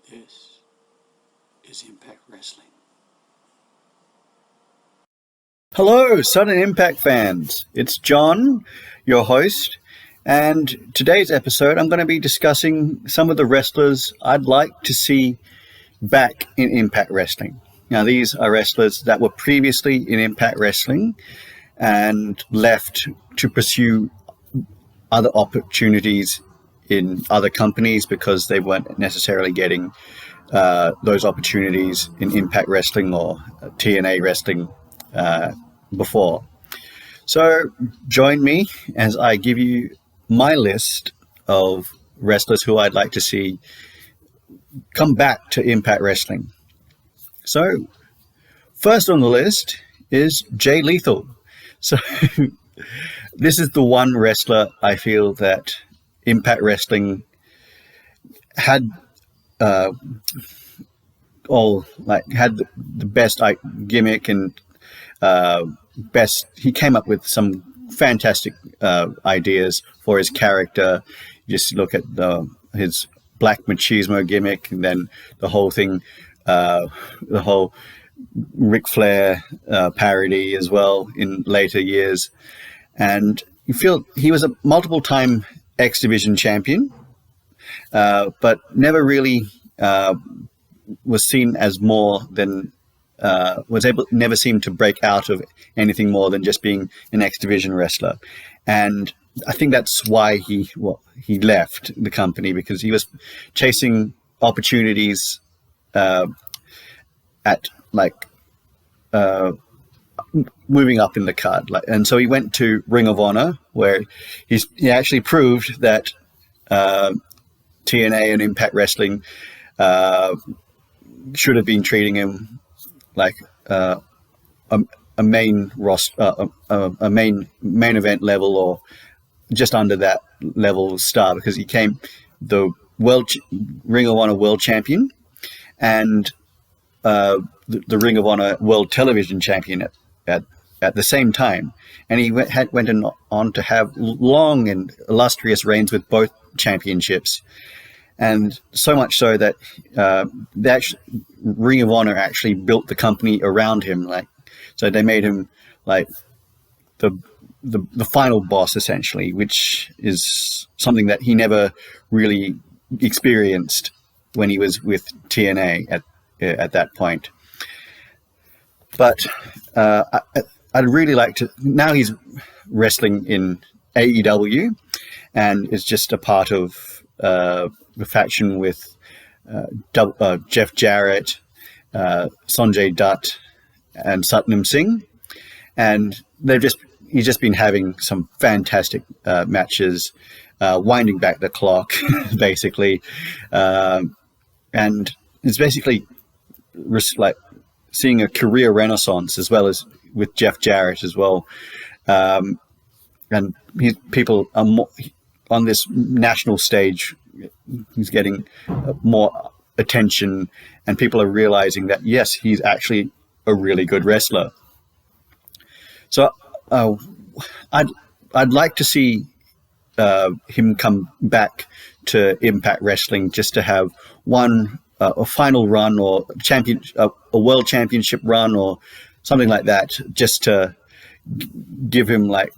This is Impact Wrestling. Hello, Sudden Impact fans. It's John, your host, and today's episode I'm going to be discussing some of the wrestlers I'd like to see back in Impact Wrestling. Now, these are wrestlers that were previously in Impact Wrestling and left to pursue other opportunities in other companies because they weren't necessarily getting those opportunities in Impact Wrestling or TNA Wrestling before. So join me as I give you my list of wrestlers who I'd like to see come back to Impact Wrestling. So first on the list is Jay Lethal. So this is the one wrestler I feel that Impact Wrestling had had the best gimmick and best. He came up with some fantastic ideas for his character. You just look at his Black Machismo gimmick, and then the whole thing, the whole Ric Flair parody as well in later years. And you feel he was a multiple-time X Division champion, but never really was seen as more than never seemed to break out of anything more than just being an X Division wrestler. And I think that's why he left the company, because he was chasing opportunities at moving up in the card, and so he went to Ring of Honor, where he actually proved that TNA and Impact Wrestling should have been treating him like a main event level, or just under that level star, because he came the Ring of Honor World Champion and the Ring of Honor World Television Champion at the same time, and he went on to have long and illustrious reigns with both championships. And so much so that the Ring of Honor actually built the company around him. So they made him like the final boss, essentially, which is something that he never really experienced when he was with TNA at that point. But I'd really like to. Now he's wrestling in AEW, and is just a part of the faction with Jeff Jarrett, Sanjay Dutt, and Satnam Singh, and he's just been having some fantastic matches, winding back the clock, basically, and it's basically like seeing a career renaissance, as well as with Jeff Jarrett as well, and people are more on this national stage. He's getting more attention, and people are realizing that, yes, he's actually a really good wrestler. So I'd like to see him come back to Impact Wrestling, just to have a final run, or a world championship run, or something like that, just to give him like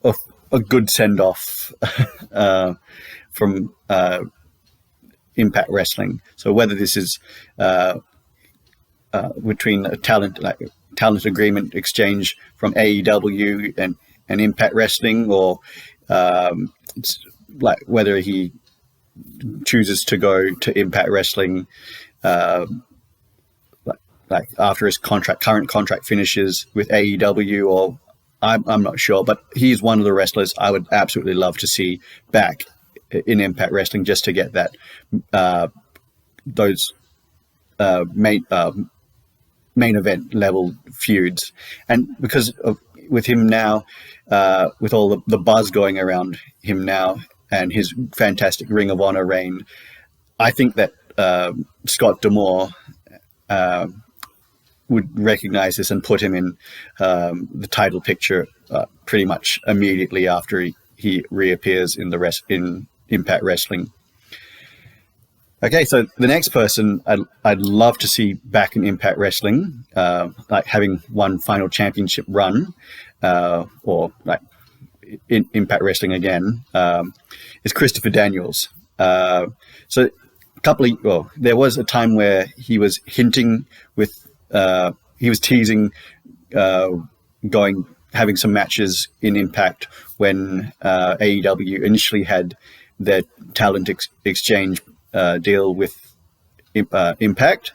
a good send off from Impact Wrestling. So whether this is between a talent agreement exchange from AEW and Impact Wrestling, or it's like whether he chooses to go to Impact Wrestling like after his current contract finishes with AEW, or I'm not sure, but he's one of the wrestlers I would absolutely love to see back in Impact Wrestling, just to get that those main event level feuds. And because with him now, with all the buzz going around him now, and his fantastic Ring of Honor reign, I think that Scott D'Amore would recognize this and put him in the title picture pretty much immediately after he reappears in Impact Wrestling. Okay, so the next person I'd love to see back in Impact Wrestling, like having one final championship run, or like in Impact Wrestling again, is Christopher Daniels. So there was a time where he was hinting he was teasing having some matches in Impact when AEW initially had their talent exchange deal with Impact,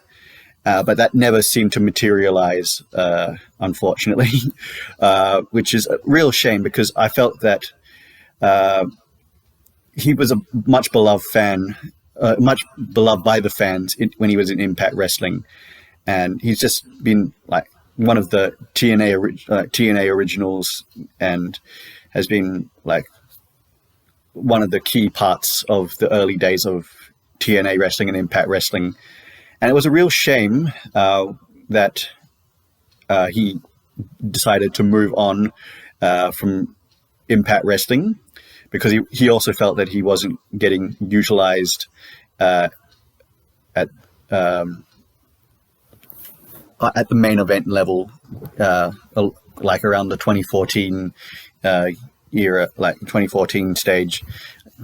but that never seemed to materialize, unfortunately, which is a real shame because I felt that he was a much beloved much beloved by the fans when he was in Impact Wrestling, and he's just been like one of the TNA originals, and has been like one of the key parts of the early days of TNA wrestling and Impact Wrestling. And it was a real shame that he decided to move on from Impact Wrestling, because he also felt that he wasn't getting utilized at the main event level, like around the 2014 era, like 2014 stage.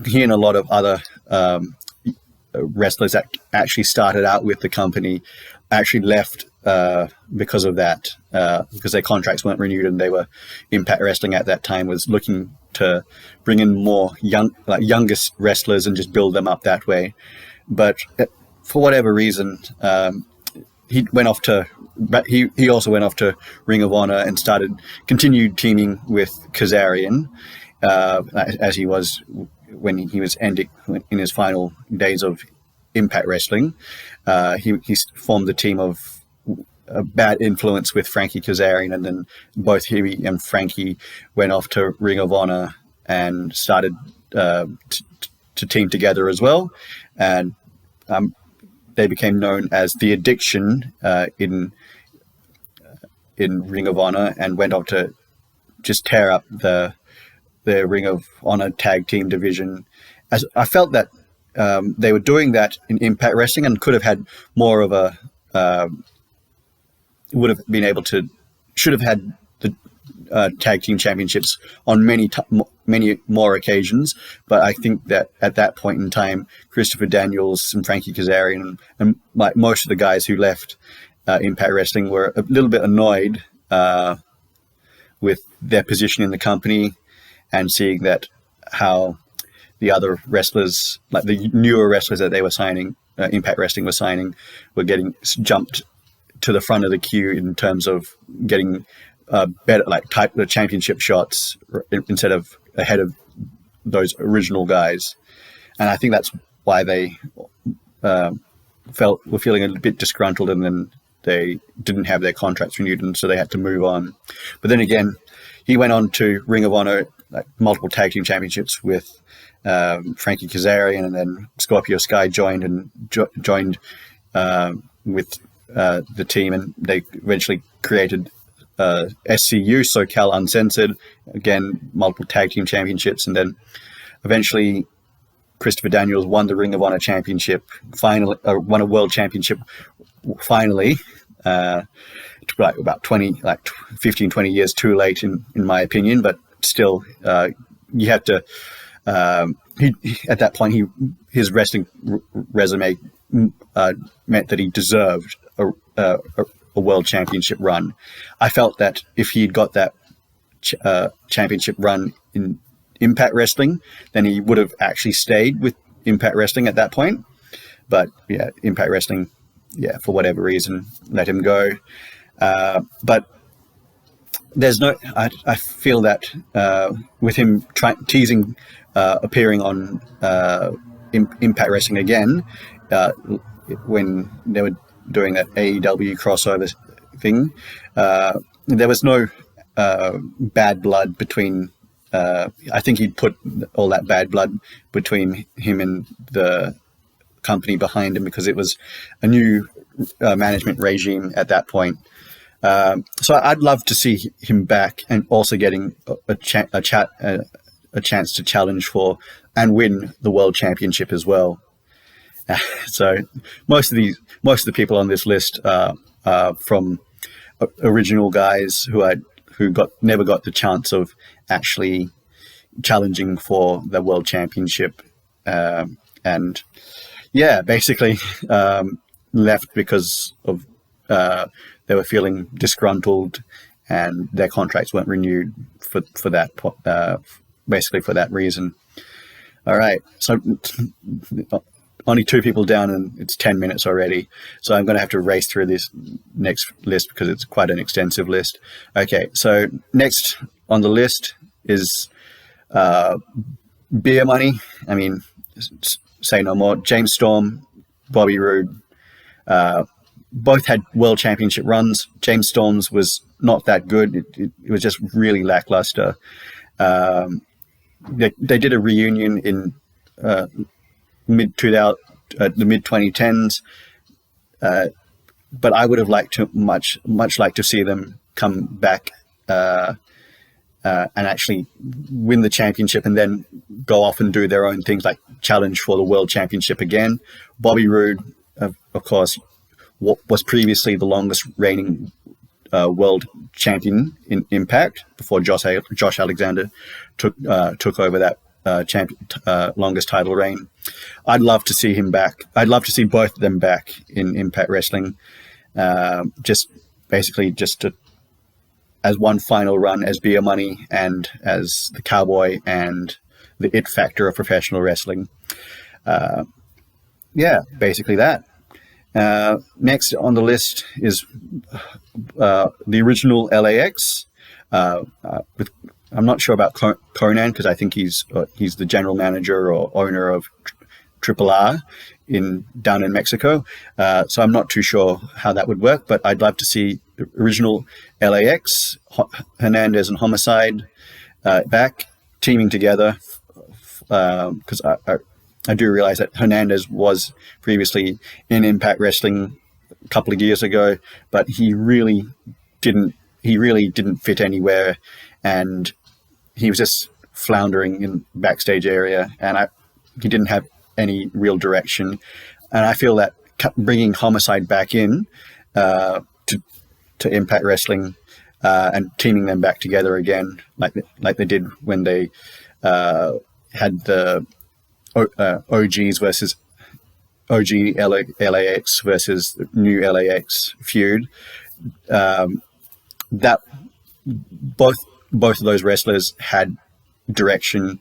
He and a lot of other wrestlers that actually started out with the company actually left because of that, because their contracts weren't renewed, and they were Impact Wrestling at that time was looking to bring in more youngest wrestlers and just build them up that way. But for whatever reason, he also went off to Ring of Honor and continued teaming with Kazarian, as he was when he was ending in his final days of Impact Wrestling. He formed the team of Bad Influence with Frankie Kazarian, and then both he and Frankie went off to Ring of Honor and started to team together as well. And they became known as The Addiction in Ring of Honor, and went on to just tear up the Ring of Honor tag team division. As I felt that they were doing that in Impact Wrestling and could have had more of a should have had the tag team championships on many more occasions. But I think that at that point in time, Christopher Daniels and Frankie Kazarian and like most of the guys who left Impact Wrestling were a little bit annoyed with their position in the company, and seeing that how the other wrestlers, like the newer wrestlers that they were signing, Impact Wrestling was signing, were getting jumped to the front of the queue in terms of getting better, like the championship shots instead of ahead of those original guys. And I think that's why they were feeling a bit disgruntled, and then they didn't have their contracts renewed, and so they had to move on. But then again, he went on to Ring of Honor, like multiple tag team championships with Frankie Kazarian, and then Scorpio Sky joined with the team, and they eventually created SCU, SoCal Uncensored, again multiple tag team championships, and then eventually Christopher Daniels won the Ring of Honor championship, won a world championship finally, about 15, 20 years too late in my opinion, but still, you have to. At that point, his wrestling resume meant that he deserved a world championship run. I felt that if he'd got that championship run in Impact Wrestling, then he would have actually stayed with Impact Wrestling at that point. But yeah, Impact Wrestling, for whatever reason, let him go. But there's no. I feel that with him teasing appearing on Impact Wrestling again, when they were doing that AEW crossover thing, there was no bad blood between. I think he'd put all that bad blood between him and the company behind him, because it was a new management regime at that point. So I'd love to see him back, and also getting a chance to challenge for and win the world championship as well. So most of the people on this list are from original guys who never got the chance of actually challenging for the world championship, and yeah, basically left because of they were feeling disgruntled and their contracts weren't renewed for that basically for that reason. All right, so only 2 people down and it's 10 minutes already. So I'm going to have to race through this next list because it's quite an extensive list. Okay, so next on the list is beer money. I mean, say no more. James Storm, Bobby Roode, both had world championship runs. James Storm's was not that good. It was just really lackluster. They did a reunion in the mid 2010s, but I would have liked to much like to see them come back and actually win the championship and then go off and do their own things, like challenge for the world championship again. Bobby Roode, of course, was previously the longest reigning world champion in Impact before Josh Alexander took over that longest title reign. I'd love to see him back. I'd love to see both of them back in Impact Wrestling, just as one final run as Beer Money and as the Cowboy and the it factor of professional wrestling. Yeah, basically that. Next on the list is the original LAX. I'm not sure about Conan because I think he's the general manager or owner of Triple R down in Mexico. So I'm not too sure how that would work, but I'd love to see the original LAX, Hernandez and Homicide back teaming together, because I do realize that Hernandez was previously in Impact Wrestling a couple of years ago, but he really didn't fit anywhere, and he was just floundering in backstage area, and he didn't have any real direction. And I feel that bringing Homicide back in to Impact Wrestling and teaming them back together again, like they did when they had the OGs versus OG LAX versus new LAX feud. That both of those wrestlers had direction,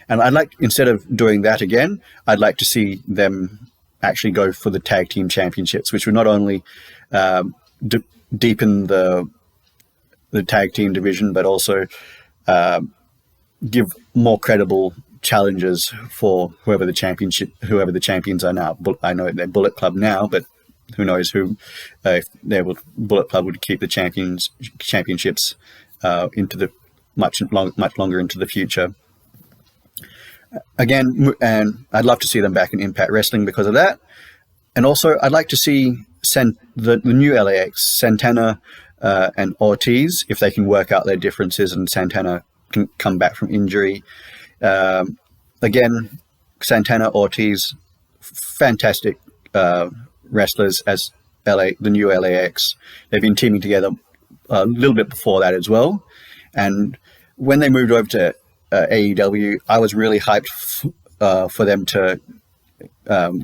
and I'd like, instead of doing that again, I'd like to see them actually go for the tag team championships, which would not only deepen the tag team division, but also give more credible challenges for whoever the champions are now. I know they're Bullet Club now, but who knows who if Bullet Club would keep the championships into the much longer into the future. Again, and I'd love to see them back in Impact Wrestling because of that. And also, I'd like to see the new LAX, Santana and Ortiz, if they can work out their differences and Santana can come back from injury. Again, Santana, Ortiz, fantastic wrestlers as the new LAX. They've been teaming together a little bit before that as well. And when they moved over to AEW, I was really hyped for them to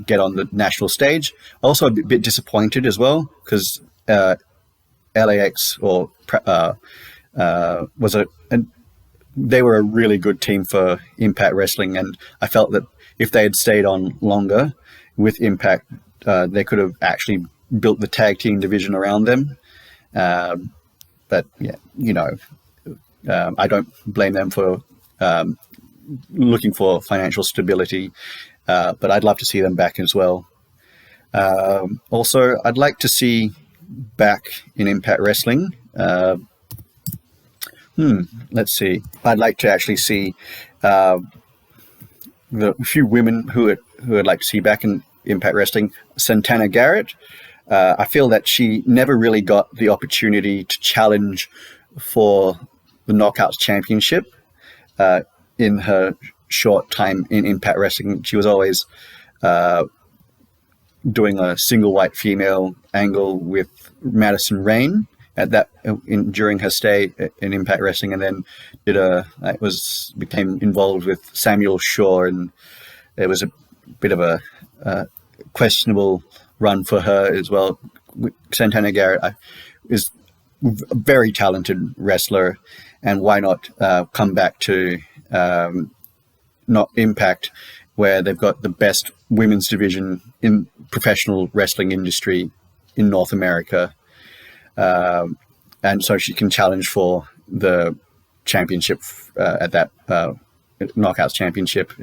get on the national stage. Also a bit disappointed as well because LAX they were a really good team for Impact Wrestling, and I felt that if they had stayed on longer with Impact, they could have actually built the tag team division around them. But yeah, I don't blame them for looking for financial stability, but I'd love to see them back as well. Also, I'd like to see back in Impact Wrestling. Let's see. I'd like to actually see the few women who I'd like to see back in Impact Wrestling. Santana Garrett. I feel that she never really got the opportunity to challenge for the Knockouts Championship in her short time in Impact Wrestling. She was always doing a single white female angle with Madison Rayne at that during her stay in Impact Wrestling, and then became involved with Samuel Shaw, and it was a bit of a questionable run for her as well. Santana Garrett is a very talented wrestler, and why not come back to not Impact, where they've got the best women's division in professional wrestling industry in North America, and so she can challenge for the championship at that Knockouts Championship.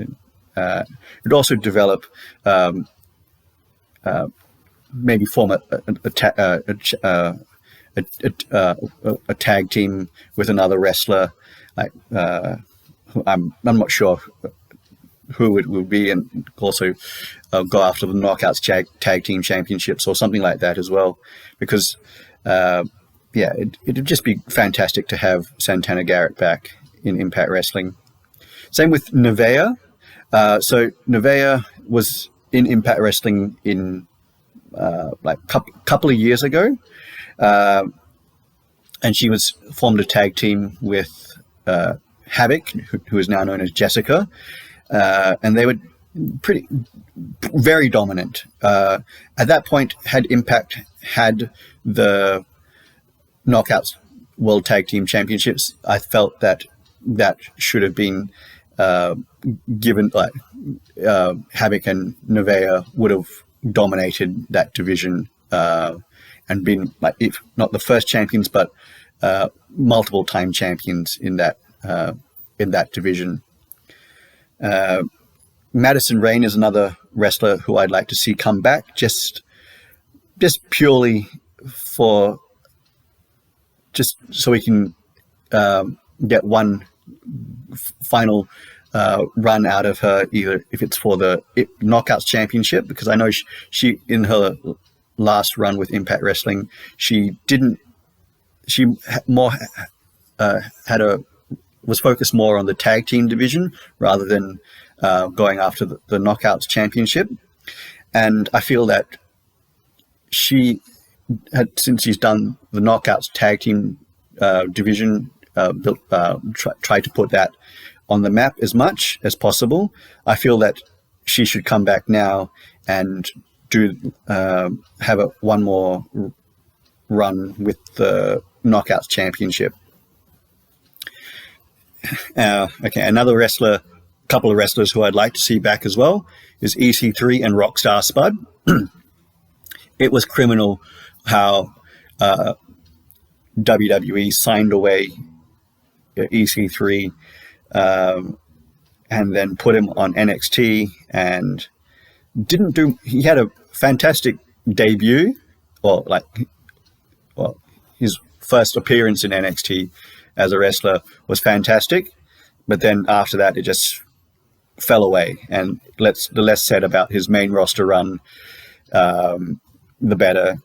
It'd also develop maybe form a tag team with another wrestler. I'm not sure who it would be, and also go after the Knockouts tag team championships or something like that as well, because it'd just be fantastic to have Santana Garrett back in Impact Wrestling. Same with Nevaeh. So Nevaeh was in Impact Wrestling in couple of years ago, and she was formed a tag team with Havoc, who is now known as Jessica, and they were very dominant. At that point, had Impact had the Knockouts World Tag Team Championships, I felt that should have been given. Havoc and Nevaeh would have dominated that division and been, if not the first champions, but multiple time champions in that division. Madison Rayne is another wrestler who I'd like to see come back, just purely so we can get one final run out of her, either if it's for the Knockouts Championship, because I know she in her last run with Impact Wrestling, was focused more on the tag team division rather than going after the Knockouts Championship. And I feel that she had, since she's done the Knockouts tag team division, tried to put that on the map as much as possible. I feel that she should come back now and have one more run with the Knockouts Championship. Another couple of wrestlers who I'd like to see back as well is EC3 and Rockstar Spud. It was criminal how WWE signed away EC3 and then put him on NXT and he had a fantastic debut, his first appearance in NXT as a wrestler was fantastic, but then after that it just fell away, and the less said about his main roster run, the better.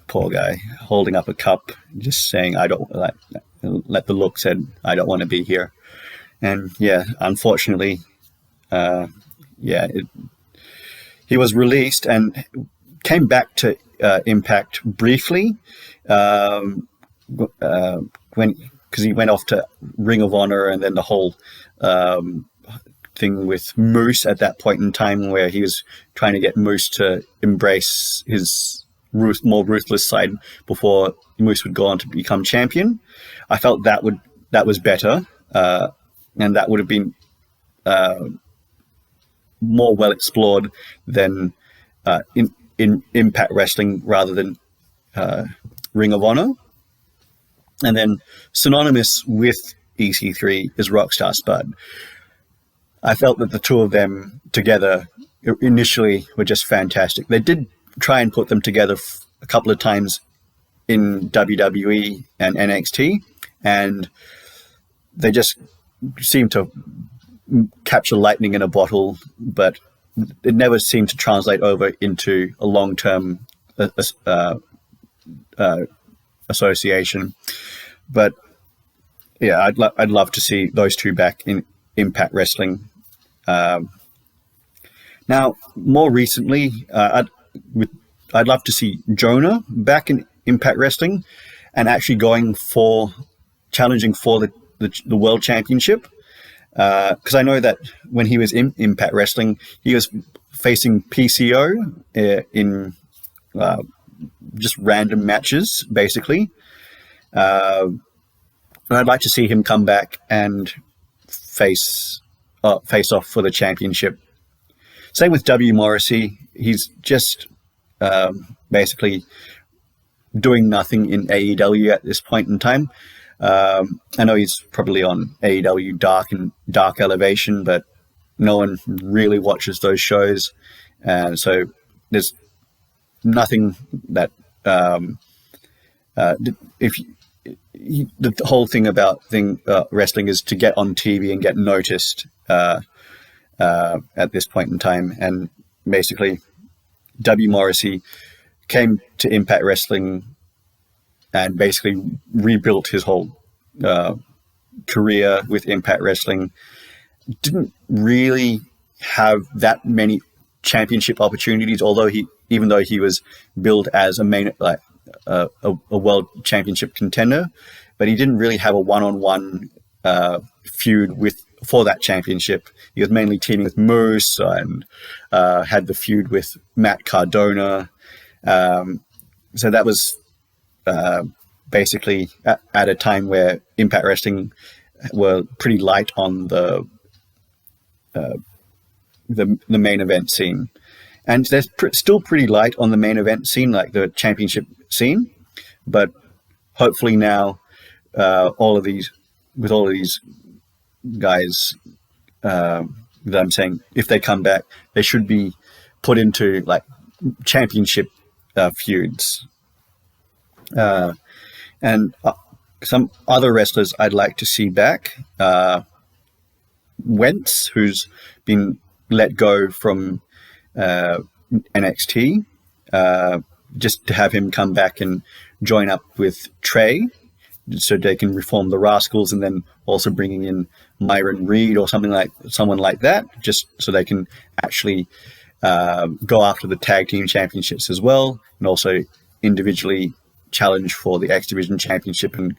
Poor guy, holding up a cup, just saying, I don't let the look said, I don't want to be here. And unfortunately, he was released and came back to Impact briefly, because he went off to Ring of Honor, and then the whole thing with Moose at that point in time, where he was trying to get Moose to embrace his more ruthless side before Moose would go on to become champion. I felt that was better, and that would have been more well explored than in Impact Wrestling rather than Ring of Honor. And then synonymous with EC3 is Rockstar Spud. I felt that the two of them together initially were just fantastic. They did try and put them together a couple of times in WWE and NXT, and they just seemed to capture lightning in a bottle, but it never seemed to translate over into a long-term association. But I'd love to see those two back in Impact Wrestling. Now, more recently, I'd love to see Jonah back in Impact Wrestling and actually going for challenging for the World Championship. Because I know that when he was in Impact Wrestling, he was facing PCO in just random matches, basically. And I'd like to see him come back and face off for the championship. Same with W. Morrissey. He's just basically doing nothing in AEW at this point in time. I know he's probably on AEW Dark Elevation, but no one really watches those shows, and so there's nothing that if the whole thing about wrestling is to get on TV and get noticed at this point in time, and basically W. Morrissey came to Impact Wrestling and basically rebuilt his whole career with Impact Wrestling. Didn't really have that many championship opportunities, even though he was billed as a main a world championship contender, but he didn't really have a one-on-one feud for that championship. He was mainly teaming with Moose and had the feud with Matt Cardona. So that was basically at a time where Impact Wrestling were pretty light on the main event scene, and they're still pretty light on the main event scene, like the championship scene. But hopefully now, all of these guys that I'm saying, if they come back, they should be put into like championship feuds. And some other wrestlers I'd like to see back. Wentz, who's been let go from NXT, just to have him come back and join up with Trey, so they can reform the Rascals, and then also bringing in Myron Reed or someone like that, just so they can actually go after the tag team championships as well, and also individually challenge for the X Division Championship and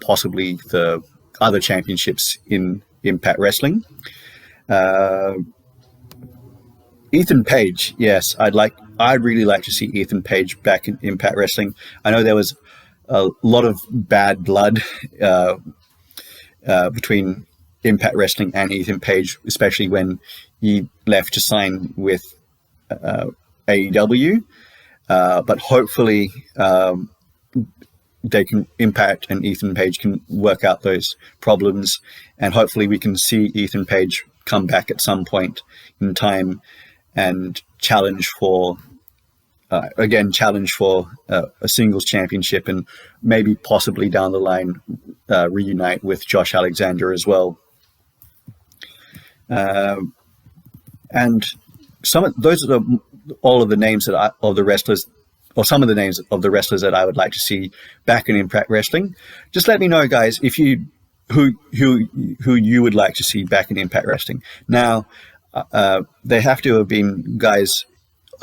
possibly the other championships in Impact Wrestling. Ethan Page, yes, I'd really like to see Ethan Page back in Impact Wrestling. I know there was a lot of bad blood between Impact Wrestling and Ethan Page, especially when he left to sign with AEW. But hopefully Impact and Ethan Page can work out those problems, and hopefully we can see Ethan Page come back at some point in time and challenge for a singles championship, and maybe possibly down the line reunite with Josh Alexander as well. And those are all of the names of the wrestlers, or some of the names of the wrestlers that I would like to see back in Impact Wrestling. Just let me know, guys, if who you would like to see back in Impact Wrestling. Now, they have to have been guys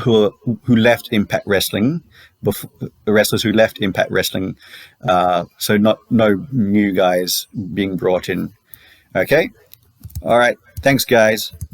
who left Impact Wrestling, before, the wrestlers who left Impact Wrestling. So no new guys being brought in. Okay, all right. Thanks, guys.